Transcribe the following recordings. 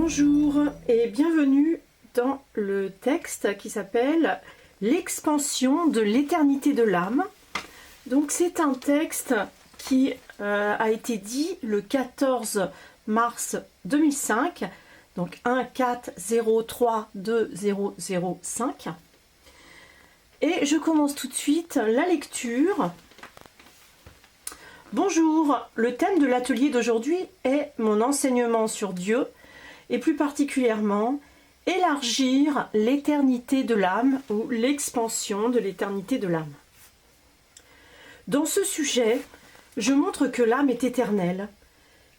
Bonjour et bienvenue dans le texte qui s'appelle « L'expansion de l'éternité de l'âme ». Donc c'est un texte qui a été dit le 14 mars 2005, donc 1-4-0-3-2-0-0-5. Et je commence tout de suite la lecture. Bonjour, le thème de l'atelier d'aujourd'hui est mon enseignement sur Dieu et plus particulièrement élargir l'éternité de l'âme ou l'expansion de l'éternité de l'âme. Dans ce sujet, je montre que l'âme est éternelle,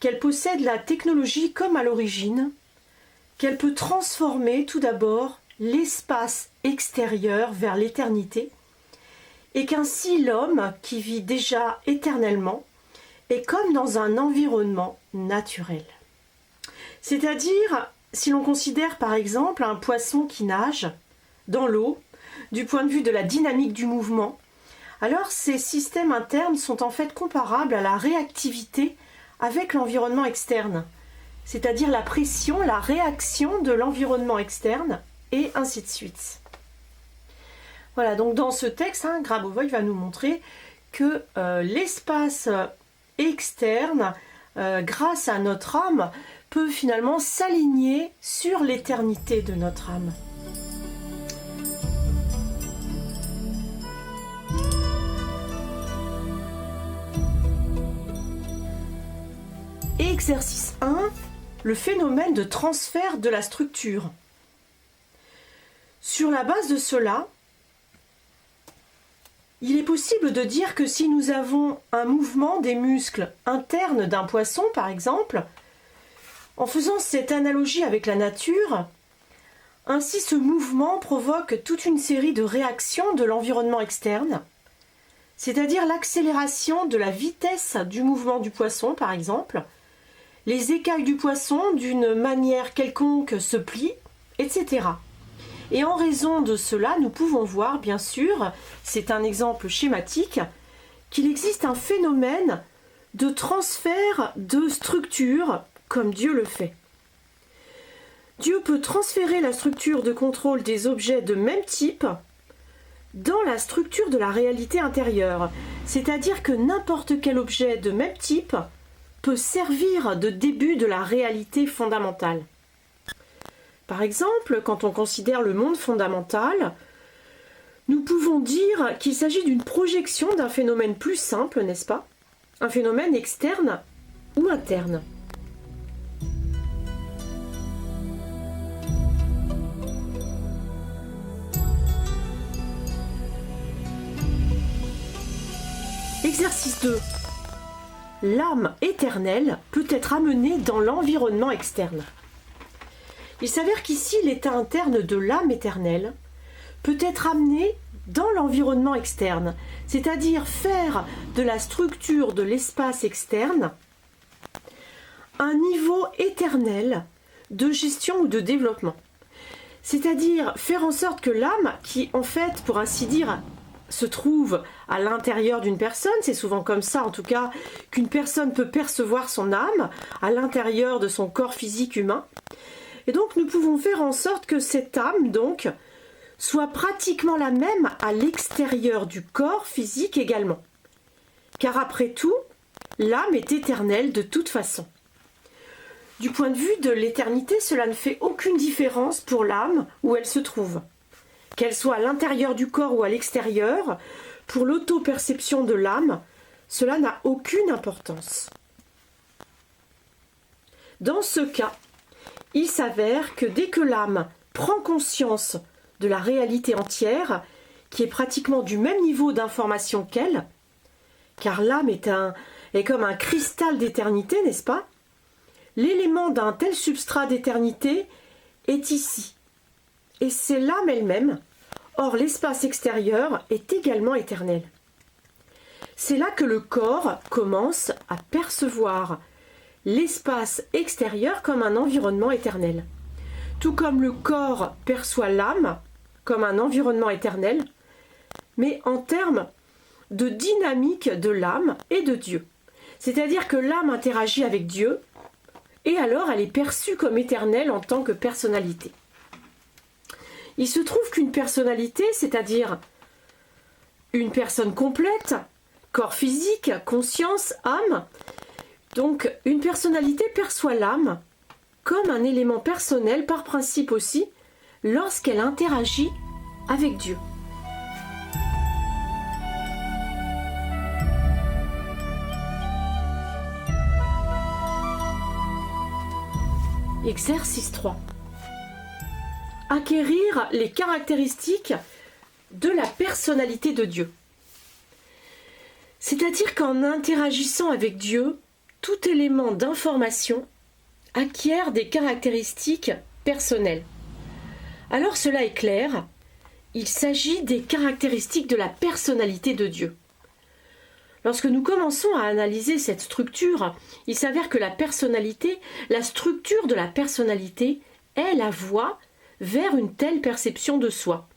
qu'elle possède la technologie comme à l'origine, qu'elle peut transformer tout d'abord l'espace extérieur vers l'éternité et qu'ainsi l'homme, qui vit déjà éternellement, est comme dans un environnement naturel. C'est-à-dire, si l'on considère par exemple un poisson qui nage dans l'eau, du point de vue de la dynamique du mouvement, alors ces systèmes internes sont en fait comparables à la réactivité avec l'environnement externe, c'est-à-dire la pression, la réaction de l'environnement externe, et ainsi de suite. Voilà, donc dans ce texte, Grabovoi va nous montrer que l'espace externe, grâce à notre âme, peut finalement s'aligner sur l'éternité de notre âme. Exercice 1, le phénomène de transfert de la structure. Sur la base de cela, il est possible de dire que si nous avons un mouvement des muscles internes d'un poisson, par exemple, en faisant cette analogie avec la nature, ainsi ce mouvement provoque toute une série de réactions de l'environnement externe, c'est-à-dire l'accélération de la vitesse du mouvement du poisson, par exemple, les écailles du poisson d'une manière quelconque se plient, etc. Et en raison de cela, nous pouvons voir, bien sûr, c'est un exemple schématique, qu'il existe un phénomène de transfert de structure comme Dieu le fait. Dieu peut transférer la structure de contrôle des objets de même type dans la structure de la réalité intérieure, c'est-à-dire que n'importe quel objet de même type peut servir de début de la réalité fondamentale. Par exemple, quand on considère le monde fondamental, nous pouvons dire qu'il s'agit d'une projection d'un phénomène plus simple, n'est-ce pas? Un phénomène externe ou interne. Exercice 2. L'âme éternelle peut être amenée dans l'environnement externe. Il s'avère qu'ici, l'état interne de l'âme éternelle peut être amené dans l'environnement externe, c'est-à-dire faire de la structure de l'espace externe un niveau éternel de gestion ou de développement. C'est-à-dire faire en sorte que l'âme, qui en fait, pour ainsi dire, se trouve à l'intérieur d'une personne, c'est souvent comme ça en tout cas qu'une personne peut percevoir son âme à l'intérieur de son corps physique humain. Et donc nous pouvons faire en sorte que cette âme donc soit pratiquement la même à l'extérieur du corps physique également. Car après tout, l'âme est éternelle de toute façon. Du point de vue de l'éternité, cela ne fait aucune différence pour l'âme où elle se trouve. Qu'elle soit à l'intérieur du corps ou à l'extérieur, pour l'auto-perception de l'âme, cela n'a aucune importance. Dans ce cas, il s'avère que dès que l'âme prend conscience de la réalité entière, qui est pratiquement du même niveau d'information qu'elle, car l'âme est comme un cristal d'éternité, n'est-ce pas? L'élément d'un tel substrat d'éternité est ici. Et c'est l'âme elle-même. Or, l'espace extérieur est également éternel. C'est là que le corps commence à percevoir l'espace extérieur comme un environnement éternel. Tout comme le corps perçoit l'âme comme un environnement éternel, mais en termes de dynamique de l'âme et de Dieu. C'est-à-dire que l'âme interagit avec Dieu et alors elle est perçue comme éternelle en tant que personnalité. Il se trouve qu'une personnalité, c'est-à-dire une personne complète, corps physique, conscience, âme, donc une personnalité perçoit l'âme comme un élément personnel par principe aussi lorsqu'elle interagit avec Dieu. Exercice 3. Acquérir les caractéristiques de la personnalité de Dieu. C'est-à-dire qu'en interagissant avec Dieu, tout élément d'information acquiert des caractéristiques personnelles. Alors cela est clair, il s'agit des caractéristiques de la personnalité de Dieu. Lorsque nous commençons à analyser cette structure, il s'avère que la personnalité, la structure de la personnalité est la voie vers une telle perception de soi.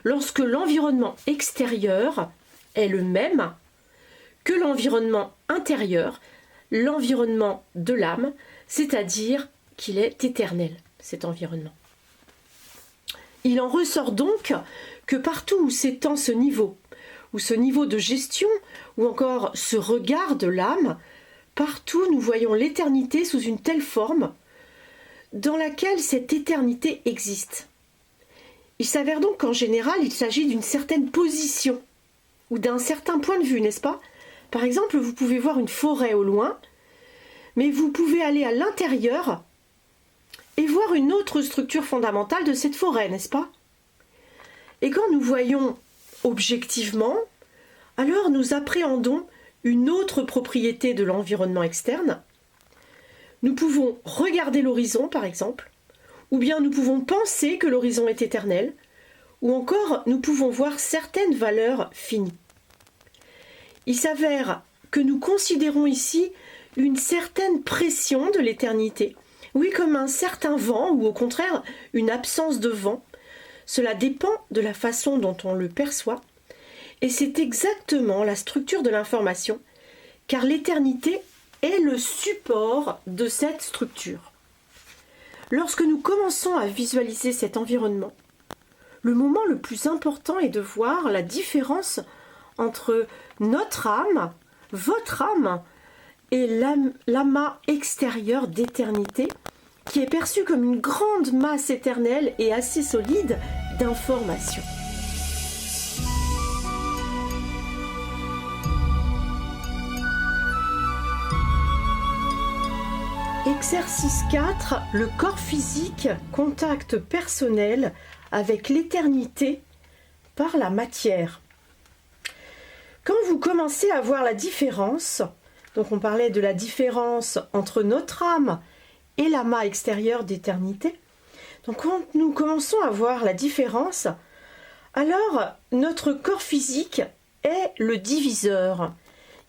Lorsque l'environnement extérieur est le même que l'environnement intérieur, l'environnement de l'âme, c'est-à-dire qu'il est éternel, cet environnement. Il en ressort donc que partout où s'étend ce niveau de gestion, ou encore ce regard de l'âme, partout nous voyons l'éternité sous une telle forme dans laquelle cette éternité existe. Il s'avère donc qu'en général, il s'agit d'une certaine position ou d'un certain point de vue, n'est-ce pas ? Par exemple, vous pouvez voir une forêt au loin, mais vous pouvez aller à l'intérieur et voir une autre structure fondamentale de cette forêt, n'est-ce pas ? Et quand nous voyons objectivement, alors nous appréhendons une autre propriété de l'environnement externe. Nous pouvons regarder l'horizon, par exemple, ou bien nous pouvons penser que l'horizon est éternel, ou encore nous pouvons voir certaines valeurs finies. Il s'avère que nous considérons ici une certaine pression de l'éternité, oui, comme un certain vent, ou au contraire une absence de vent. Cela dépend de la façon dont on le perçoit, et c'est exactement la structure de l'information, car l'éternité est le support de cette structure. Lorsque nous commençons à visualiser cet environnement, le moment le plus important est de voir la différence entre notre âme, votre âme, et l'amas extérieur d'éternité, qui est perçu comme une grande masse éternelle et assez solide d'informations. Exercice 4, le corps physique, contact personnel avec l'éternité par la matière. Quand vous commencez à voir la différence, donc on parlait de la différence entre notre âme et l'amas extérieur d'éternité, donc quand nous commençons à voir la différence, alors notre corps physique est le diviseur,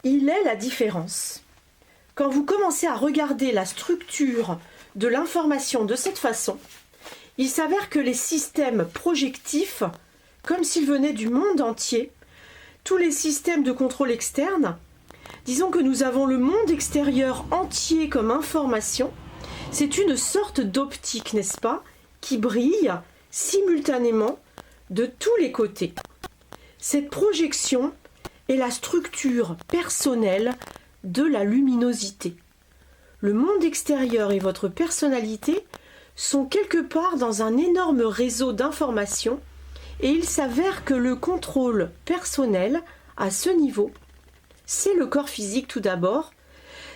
il est la différence. Quand vous commencez à regarder la structure de l'information de cette façon, il s'avère que les systèmes projectifs, comme s'ils venaient du monde entier, tous les systèmes de contrôle externe, disons que nous avons le monde extérieur entier comme information, c'est une sorte d'optique, n'est-ce pas, qui brille simultanément de tous les côtés. Cette projection est la structure personnelle de la luminosité. Le monde extérieur et votre personnalité sont quelque part dans un énorme réseau d'informations et il s'avère que le contrôle personnel à ce niveau, c'est le corps physique tout d'abord,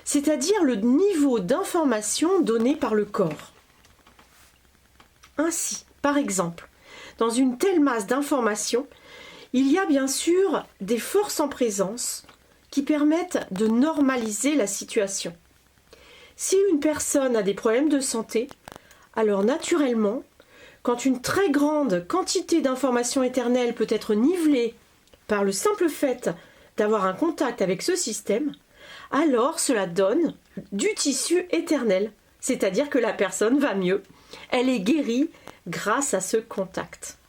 c'est-à-dire le niveau d'information donné par le corps. Ainsi, par exemple, dans une telle masse d'informations, il y a bien sûr des forces en présence qui permettent de normaliser la situation. Si une personne a des problèmes de santé, alors naturellement, quand une très grande quantité d'informations éternelles peut être nivelée par le simple fait d'avoir un contact avec ce système, alors cela donne du tissu éternel, c'est-à-dire que la personne va mieux, elle est guérie grâce à ce contact.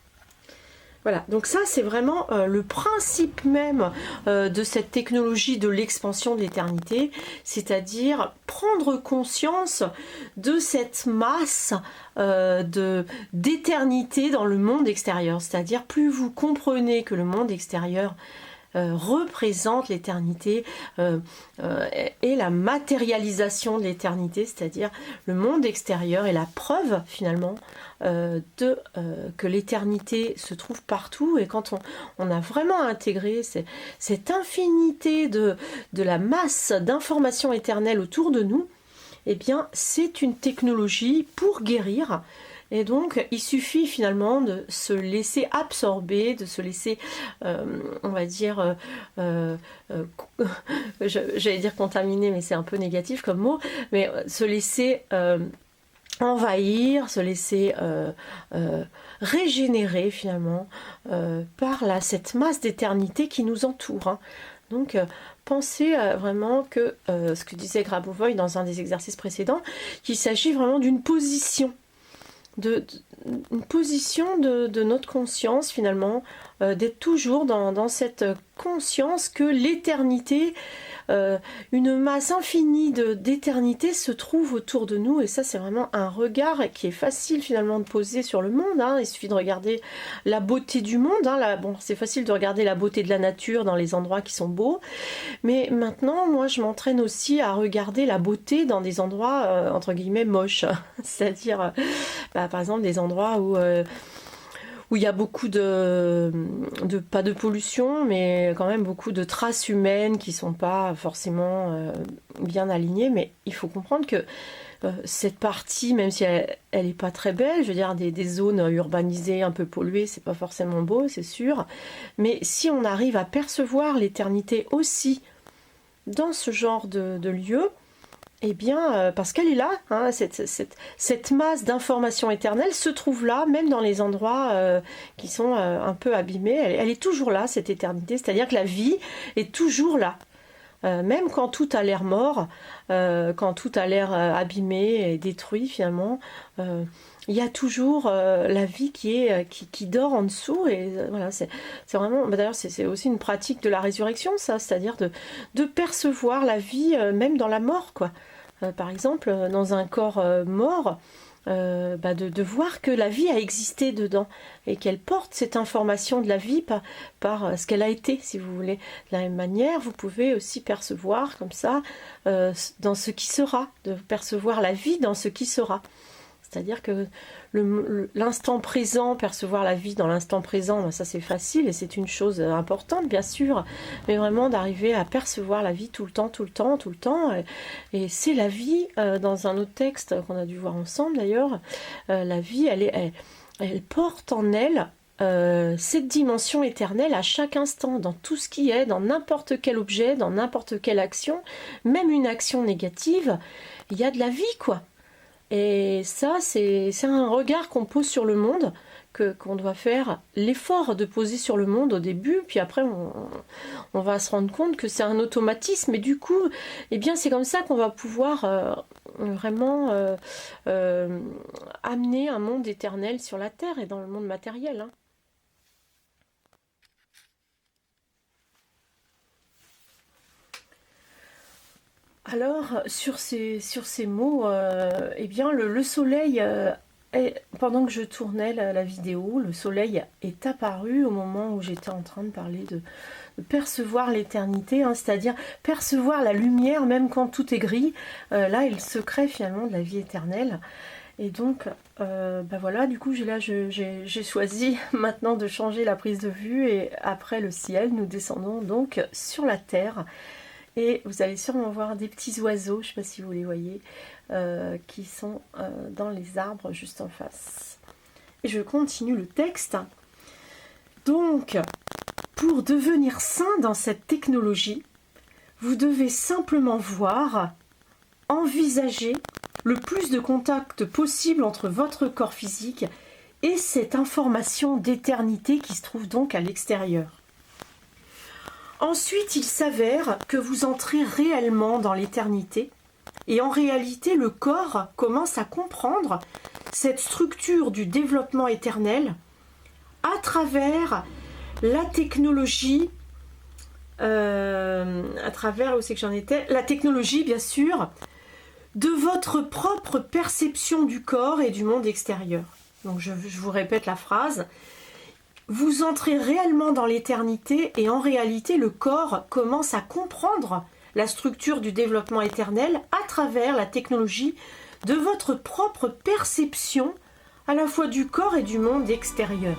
Voilà, donc ça c'est vraiment le principe même de cette technologie de l'expansion de l'éternité, c'est-à-dire prendre conscience de cette masse d'éternité dans le monde extérieur, c'est-à-dire plus vous comprenez que le monde extérieur représente l'éternité et la matérialisation de l'éternité, c'est-à-dire le monde extérieur est la preuve finalement que l'éternité se trouve partout, et quand on a vraiment intégré cette infinité de la masse d'informations éternelles autour de nous, eh bien c'est une technologie pour guérir. Et donc, il suffit finalement de se laisser absorber, de se laisser, on va dire, j'allais dire contaminer, mais c'est un peu négatif comme mot, mais se laisser envahir, se laisser régénérer finalement par cette masse d'éternité qui nous entoure. Hein. Donc, pensez vraiment que, ce que disait Grabovoi dans un des exercices précédents, qu'il s'agit vraiment d'une position. Une position de notre conscience finalement, d'être toujours dans cette conscience que l'éternité, une masse infinie d'éternité se trouve autour de nous, et ça c'est vraiment un regard qui est facile finalement de poser sur le monde. Hein. Il suffit de regarder la beauté du monde, hein. Bon, c'est facile de regarder la beauté de la nature dans les endroits qui sont beaux, mais maintenant moi je m'entraîne aussi à regarder la beauté dans des endroits entre guillemets moches, c'est-à-dire par exemple des endroits où il y a beaucoup pas de pollution, mais quand même beaucoup de traces humaines qui sont pas forcément bien alignées. Mais il faut comprendre que cette partie, même si elle est pas très belle, je veux dire des zones urbanisées un peu polluées, c'est pas forcément beau, c'est sûr. Mais si on arrive à percevoir l'éternité aussi dans ce genre de lieu, eh bien, parce qu'elle est là, hein, cette masse d'informations éternelles se trouve là, même dans les endroits qui sont un peu abîmés. Elle est toujours là, cette éternité, c'est-à-dire que la vie est toujours là. Même quand tout a l'air mort, quand tout a l'air abîmé et détruit finalement, il y a toujours la vie qui dort en dessous. Et voilà, c'est vraiment, d'ailleurs c'est aussi une pratique de la résurrection, ça, c'est-à-dire de percevoir la vie même dans la mort, quoi. Par exemple, dans un corps mort, de voir que la vie a existé dedans et qu'elle porte cette information de la vie par ce qu'elle a été, si vous voulez. De la même manière, vous pouvez aussi percevoir comme ça dans ce qui sera, de percevoir la vie dans ce qui sera. C'est-à-dire que l'instant présent, percevoir la vie dans l'instant présent, ça c'est facile et c'est une chose importante bien sûr, mais vraiment d'arriver à percevoir la vie tout le temps. Et c'est la vie, dans un autre texte qu'on a dû voir ensemble d'ailleurs, la vie elle porte en elle cette dimension éternelle à chaque instant, dans tout ce qui est, dans n'importe quel objet, dans n'importe quelle action, même une action négative, il y a de la vie quoi. Et ça, c'est un regard qu'on pose sur le monde, qu'on doit faire l'effort de poser sur le monde au début, puis après on va se rendre compte que c'est un automatisme, et du coup, eh bien, c'est comme ça qu'on va pouvoir vraiment amener un monde éternel sur la Terre et dans le monde matériel. Hein. Alors, sur ces mots, eh bien, le soleil, pendant que je tournais la vidéo, le soleil est apparu au moment où j'étais en train de parler de percevoir l'éternité, hein, c'est-à-dire percevoir la lumière même quand tout est gris. Là, il se crée finalement de la vie éternelle. Et donc, voilà, du coup, j'ai choisi maintenant de changer la prise de vue, et après le ciel, nous descendons donc sur la terre. Et vous allez sûrement voir des petits oiseaux, je ne sais pas si vous les voyez, qui sont dans les arbres juste en face. Et je continue le texte. Donc, pour devenir sain dans cette technologie, vous devez simplement voir, envisager le plus de contact possible entre votre corps physique et cette information d'éternité qui se trouve donc à l'extérieur. Ensuite, il s'avère que vous entrez réellement dans l'éternité, et en réalité, le corps commence à comprendre cette structure du développement éternel à travers la technologie, la technologie bien sûr, de votre propre perception du corps et du monde extérieur. Donc je vous répète la phrase. Vous entrez réellement dans l'éternité et en réalité le corps commence à comprendre la structure du développement éternel à travers la technologie de votre propre perception à la fois du corps et du monde extérieur.